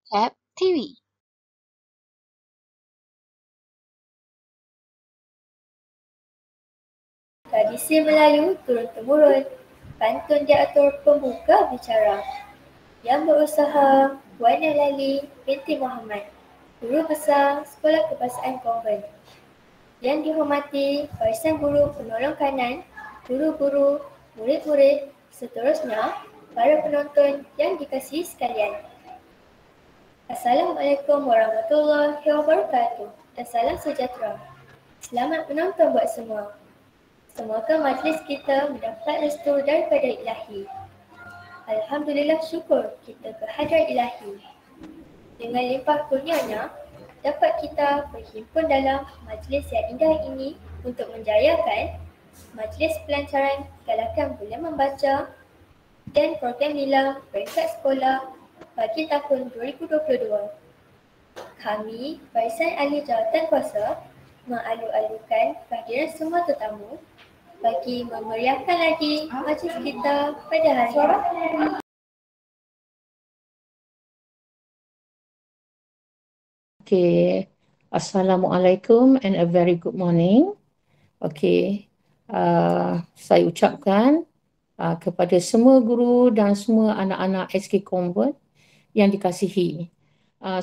App TV. Tradisi Melayu turun-temurun. Pantun diatur pembuka bicara. Yang berusaha Wana Lali binti Muhammad, Guru Besar Sekolah Kebangsaan Konvent. Yang dihormati Barisan Guru Penolong Kanan, guru-guru, murid-murid, seterusnya para penonton yang dikasihi sekalian. Assalamualaikum warahmatullahi wabarakatuh dan salam sejahtera. Selamat menonton buat semua. Semoga majlis kita mendapat restu daripada Ilahi. Alhamdulillah, syukur kita ke hadrat Ilahi. Dengan limpah kurnianya, dapat kita berhimpun dalam majlis yang indah ini untuk menjayakan majlis pelancaran galakan bulan membaca dan program nilam peringkat sekolah bagi tahun 2022. Kami, Barisan Ahli Jawatankuasa, mengalu-alukan kehadiran semua tetamu bagi memeriahkan lagi majlis kita pada hari ini. Okay, Assalamualaikum and a very good morning. Okay, saya ucapkan kepada semua guru dan semua anak-anak SK Convent yang dikasihi.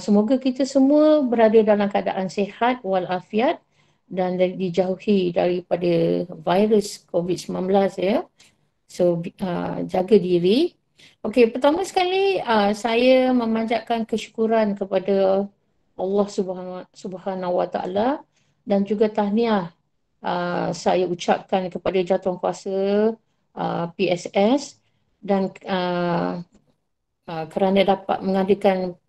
Semoga kita semua berada dalam keadaan sihat walafiat dan dijauhi daripada virus COVID-19 ya. So, jaga diri. Okey, pertama sekali saya memanjatkan kesyukuran kepada Allah Subhanahu Wa Taala dan juga tahniah saya ucapkan kepada Jawatankuasa PSS dan kerana dapat mengadakan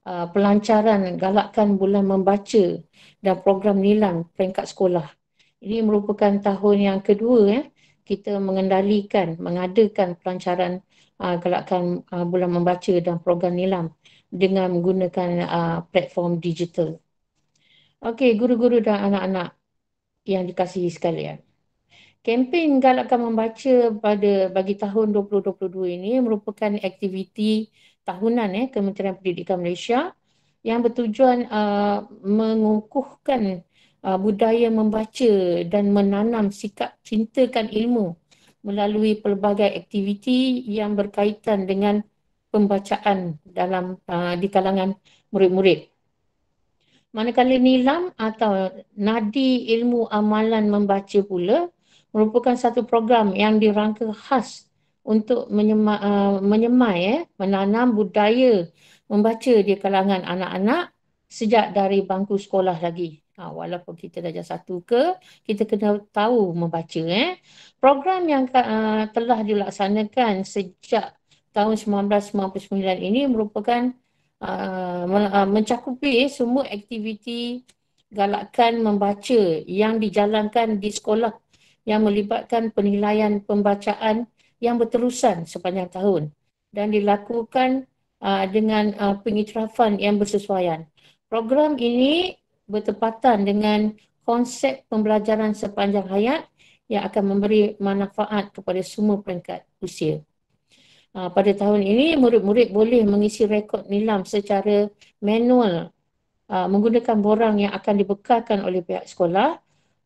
pelancaran galakan bulan membaca dan program nilam peringkat sekolah. Ini merupakan tahun yang kedua ya, kita mengadakan pelancaran galakan bulan membaca dan program nilam dengan menggunakan platform digital. Okey, guru-guru dan anak-anak yang dikasihi sekalian. Kempen galakan membaca bagi tahun 2022 ini merupakan aktiviti tahunan Kementerian Pendidikan Malaysia yang bertujuan mengukuhkan budaya membaca dan menanam sikap cintakan ilmu melalui pelbagai aktiviti yang berkaitan dengan pembacaan di kalangan murid-murid. Manakala nilam atau nadi ilmu amalan membaca pula merupakan satu program yang dirangka khas untuk menyemai menanam budaya membaca di kalangan anak-anak sejak dari bangku sekolah lagi. Walaupun kita darjah 1 ke, kita kena tahu membaca. Program yang telah dilaksanakan sejak tahun 1999 ini merupakan mencakupi semua aktiviti galakan membaca yang dijalankan di sekolah yang melibatkan penilaian pembacaan yang berterusan sepanjang tahun dan dilakukan dengan pengiktirafan yang bersesuaian. Program ini bertepatan dengan konsep pembelajaran sepanjang hayat yang akan memberi manfaat kepada semua peringkat usia. Pada tahun ini, murid-murid boleh mengisi rekod nilam secara manual menggunakan borang yang akan dibekalkan oleh pihak sekolah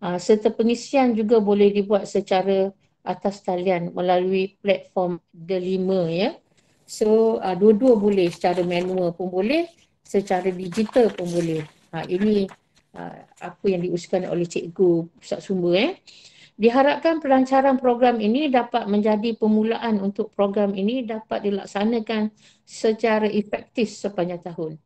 serta pengisian juga boleh dibuat secara atas talian melalui platform Delima ya. So, dua-dua boleh, secara manual pun boleh, secara digital pun boleh. Ini apa yang diusahakan oleh Cikgu Pusat Sumber. Diharapkan pelancaran program ini dapat menjadi permulaan untuk program ini dapat dilaksanakan secara efektif sepanjang tahun.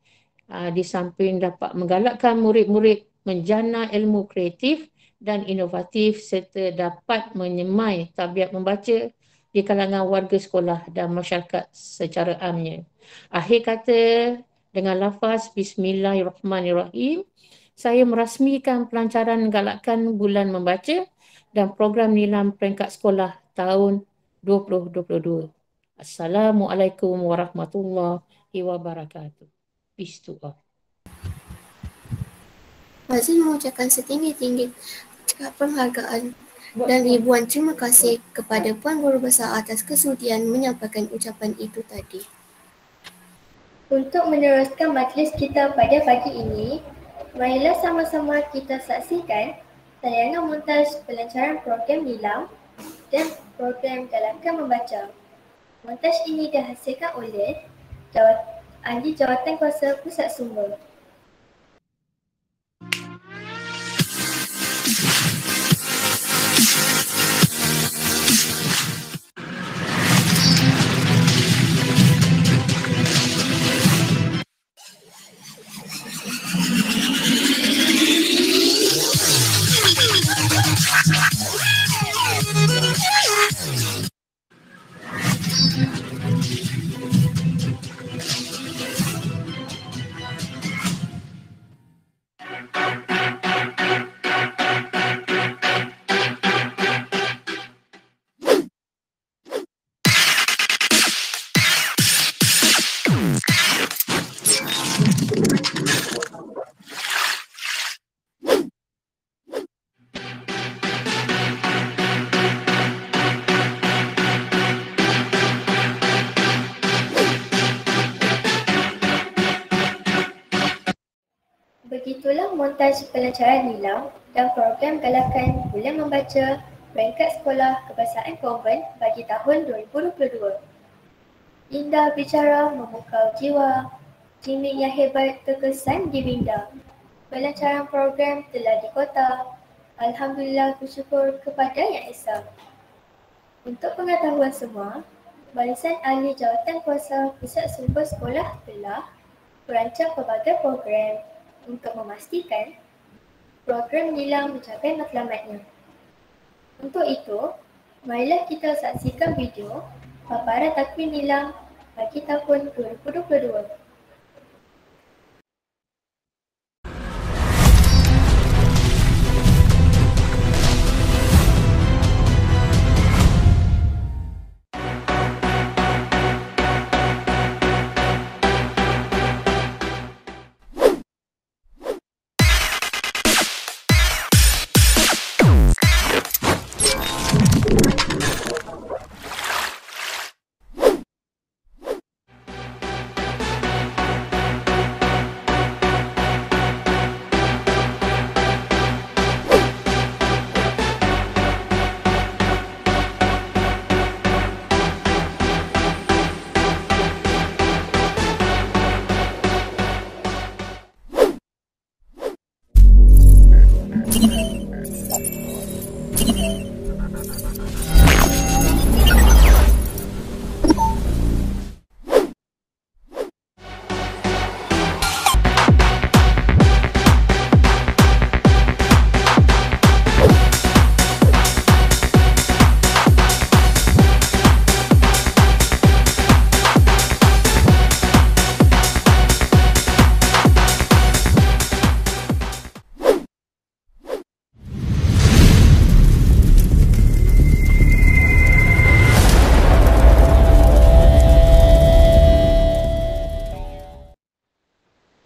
Di samping dapat menggalakkan murid-murid menjana ilmu kreatif dan inovatif serta dapat menyemai tabiat membaca di kalangan warga sekolah dan masyarakat secara amnya. Akhir kata, dengan lafaz Bismillahirrahmanirrahim, saya merasmikan pelancaran galakan bulan membaca dan program nilam peringkat sekolah tahun 2022. Assalamualaikum warahmatullahi wabarakatuh. Peace to all. Mazin mengucapkan setinggi-tinggi penghargaan dan ribuan terima kasih kepada Puan Guru Besar atas kesudian menyampaikan ucapan itu tadi. Untuk meneruskan majlis kita pada pagi ini, marilah sama-sama kita saksikan tayangan montaj pelancaran program Nilam dan program Galakan Membaca. Montaj ini dihasilkan oleh Ahli Jawatankuasa Pusat Sumber. Begitulah montaj pelancaran Nilam dan program Galakan Bulan Membaca peringkat sekolah Kebangsaan Konvent bagi tahun 2022. Indah bicara memukau jiwa, Jimmy yang hebat terkesan di minda. Pelancaran program telah dikota. Alhamdulillah bersyukur kepada Yang Esa. Untuk pengetahuan semua, Barisan Ahli Jawatankuasa Pusat Sumber Sekolah telah merancang pelbagai program untuk memastikan program Nilam mencapai matlamatnya. Untuk itu, marilah kita saksikan video paparan takwin Nilam bagi tahun 2022.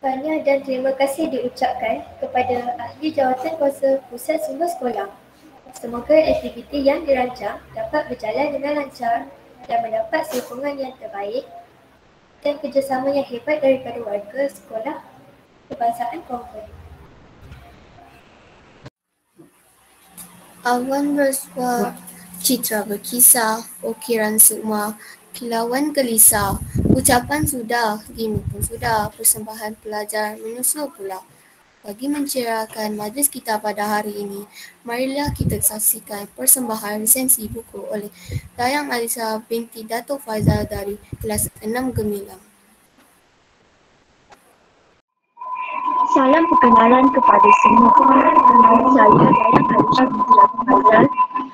Tahniah dan terima kasih diucapkan kepada Ahli Jawatankuasa Pusat Sumber Sekolah. Semoga aktiviti yang dirancang dapat berjalan dengan lancar dan mendapat sokongan yang terbaik dan kerjasama yang hebat daripada warga sekolah Kebangsaan Konvent. Awan bersuara, citra berkisah, ukiran sukma, kilauan gelisah. Ucapan sudah, gimi pun sudah, persembahan pelajar menyusul pula. Bagi menceriakan majlis kita pada hari ini, marilah kita saksikan persembahan resensi buku oleh Dayang Alisa binti Dato' Faizal dari kelas 6 Gemilang. Salam perkenalan kepada semua. Saya Dayang Alisa binti Dato' Faizal,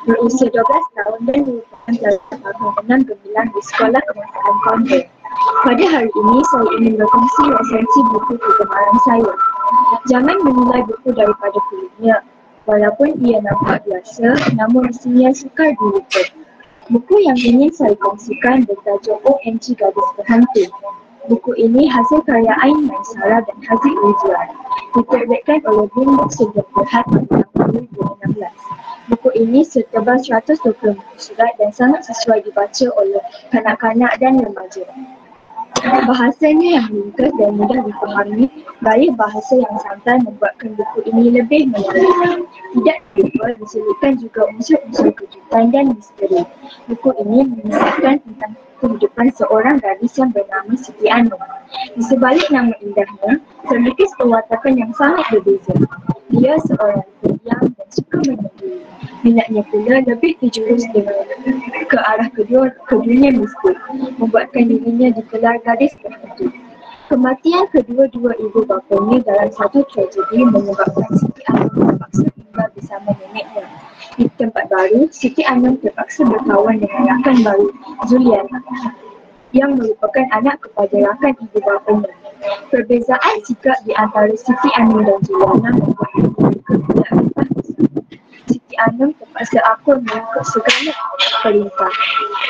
berusia 12 tahun dan merupakan pelajar tahun 6 Gemilang di Sekolah Kebangsaan Konvent. Pada hari ini, saya ingin berkongsi resensi buku kegemaran saya. Jangan menilai buku daripada kulitnya. Walaupun ia nampak biasa, namun isinya sukar diliput. Buku yang ingin saya kongsikan bertajuk OMG Gadis Berhantu. Buku ini hasil karya Ain Maisara dan Haziq Rizwan. Diterbitkan oleh Bimbuk Sumber Berhad pada tahun 2016. Buku ini setebal 120 muka surat dan sangat sesuai dibaca oleh kanak-kanak dan remaja. Bahasanya yang ringkas dan mudah dipahami, gaya bahasa yang santai membuatkan buku ini lebih menarik. Tidak lupa diselipkan juga unsur-unsur kejutan dan misteri. Buku ini mengisahkan tentang kehidupan seorang gadis yang bernama Siti Anum. Di sebalik nama indahnya, terlukis pewatakan yang sangat berbeza. Dia seorang pendiam dan suka menyendiri. Minatnya pula lebih terjurus ke arah ke dunia mistik, membuatkan dirinya digelar gadis tertentu. Kematian kedua-dua ibu bapanya dalam satu tragedi menyebabkan Siti Anum terpaksa tinggal bersama neneknya. Di tempat baru, Siti Anum terpaksa berkawan dengan rakan baru, Zuliana, yang merupakan anak kepada rakan ibu bapanya. Perbezaan sikap di antara Siti Anum dan Zuliana membuat mereka tidak betah bersama. Siti Anum terpaksa akur mengikut segala perintah.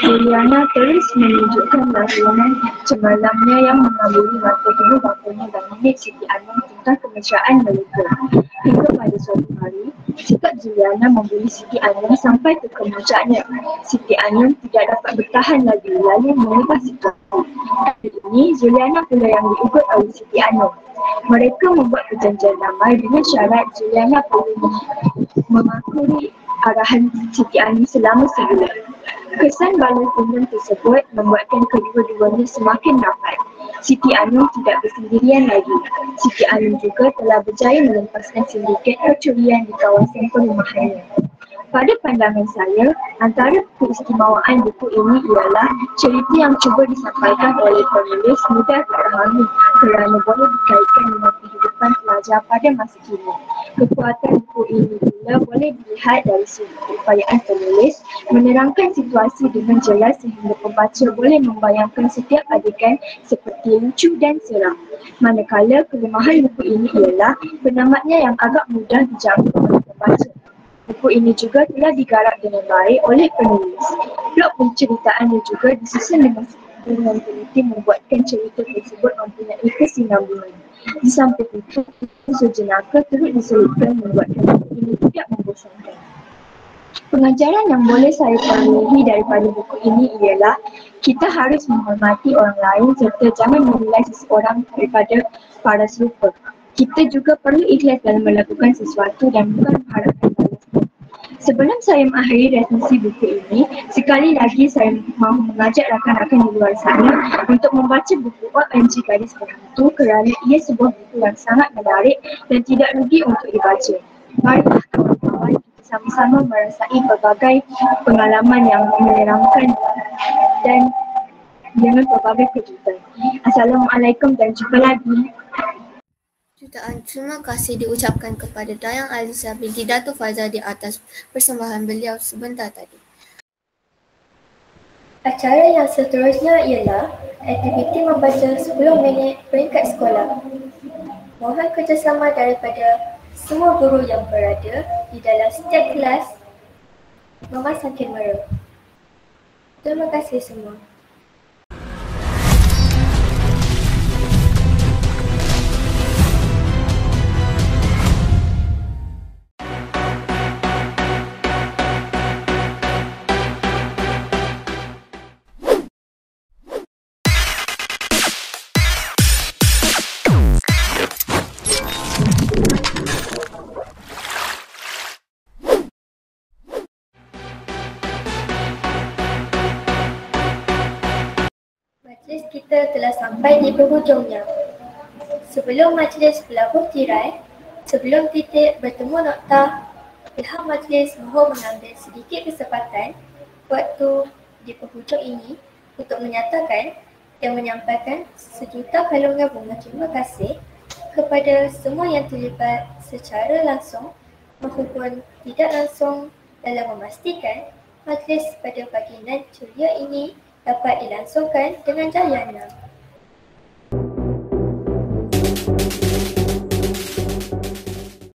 Juliana terus menunjukkan layanan cemalamnya yang mengambil mata ibu bapanya dan nenek Siti Anum tentang kemesraan mereka. Hingga pada suatu hari, sikap Juliana membuli Siti Anum sampai ke kemuncaknya. Siti Anum tidak dapat bertahan lagi lalu mengubah sikap. Kali ini, Juliana pula yang diugut oleh Siti Anum. Mereka membuat perjanjian damai dengan syarat Juliana perlu mematuhi arahan Siti Anum selama sebulan. Kesan balas dendam tersebut membuatkan kedua-duanya semakin rapat. Siti Anum tidak bersendirian lagi. Siti Anum juga telah berjaya melepaskan sindiket percurian di kawasan perumahannya. Pada pandangan saya, antara keistimewaan buku ini ialah cerita yang cuba disampaikan oleh penulis mudah dipahami kerana boleh dikaitkan dengan kehidupan pelajar pada masa kini. Kekuatan buku ini pula boleh dilihat dari segi keupayaan penulis menerangkan situasi dengan jelas sehingga pembaca boleh membayangkan setiap adegan seperti lucu dan seram. Manakala kelemahan buku ini ialah penamatnya yang agak mudah dijangka oleh pembaca. Buku ini juga telah digarap dengan baik oleh penulis. Plot penceritaannya juga disusun dengan teliti membuatkan cerita tersebut mempunyai kesinambungan. Di samping itu, unsur jenaka turut diselipkan membuatkan buku ini tidak membosankan. Pengajaran yang boleh saya perolehi daripada buku ini ialah kita harus menghormati orang lain serta jangan menilai seseorang daripada para serupa. Kita juga perlu ikhlas dalam melakukan sesuatu dan bukan mengharapkan balasan. Sebelum saya mengakhiri resensi buku ini, sekali lagi saya mahu mengajak rakan-rakan di luar sana untuk membaca buku OMG Gadis Berhantu kerana ia sebuah buku yang sangat menarik dan tidak rugi untuk dibaca. Marilah kawan-kawan kita sama-sama merasai pelbagai pengalaman yang menyeramkan dan dengan pelbagai kejutan. Assalamualaikum dan jumpa lagi. Jutaan terima kasih diucapkan kepada Dayang Aliza binti Dato' Faizah di atas persembahan beliau sebentar tadi. Acara yang seterusnya ialah aktiviti membaca 10 minit peringkat sekolah. Mohon kerjasama daripada semua guru yang berada di dalam setiap kelas memasang kamera. Terima kasih semua. Majlis kita telah sampai di penghujungnya. Sebelum majlis berlabuh tirai, sebelum titik bertemu noktah, pihak majlis mohon mengambil sedikit kesempatan waktu di penghujung ini untuk menyatakan dan menyampaikan sejuta kalungan bunga terima kasih kepada semua yang terlibat secara langsung maupun tidak langsung dalam memastikan majlis pada pagi nan ceria ini dapat dilangsungkan dengan jayana.